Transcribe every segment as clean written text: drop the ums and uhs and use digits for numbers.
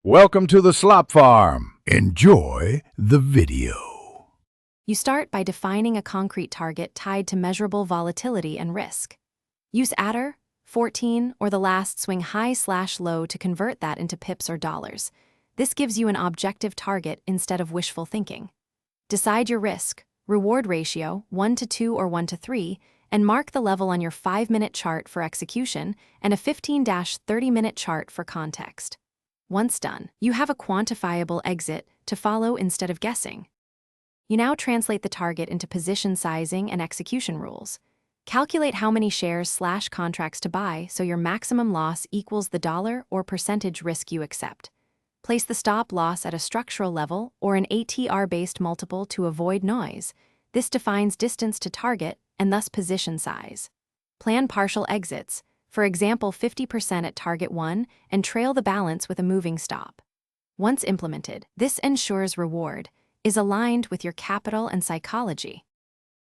Welcome to the Slop Farm. Enjoy the video. You start by defining a concrete target tied to measurable volatility and risk. Use adder, 14, or the last swing high/low to convert that into pips or dollars. This gives you an objective target instead of wishful thinking. Decide your risk-reward ratio, 1:2 or 1:3, and mark the level on your 5-minute chart for execution and a 15-30-minute chart for context. Once done, you have a quantifiable exit to follow instead of guessing. You now translate the target into position sizing and execution rules. Calculate how many shares/contracts to buy so your maximum loss equals the dollar or percentage risk you accept. Place the stop loss at a structural level or an ATR-based multiple to avoid noise. This defines distance to target and thus position size. Plan partial exits, for example 50% at target 1, and trail the balance with a moving stop. Once implemented, this ensures reward is aligned with your capital and psychology.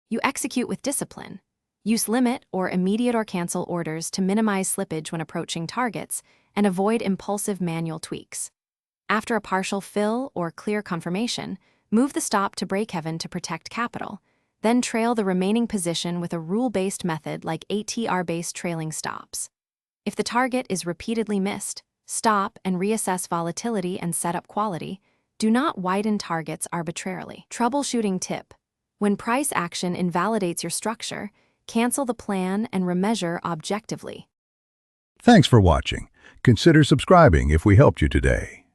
You execute with discipline. Use limit or immediate or cancel orders to minimize slippage when approaching targets and avoid impulsive manual tweaks. After a partial fill or clear confirmation, move the stop to break-even to protect capital. Then trail the remaining position with a rule-based method like ATR-based trailing stops. If the target is repeatedly missed, stop and reassess volatility and setup quality. Do not widen targets arbitrarily. Troubleshooting tip: when price action invalidates your structure, cancel the plan and remeasure objectively. Thanks for watching. Consider subscribing if we helped you today.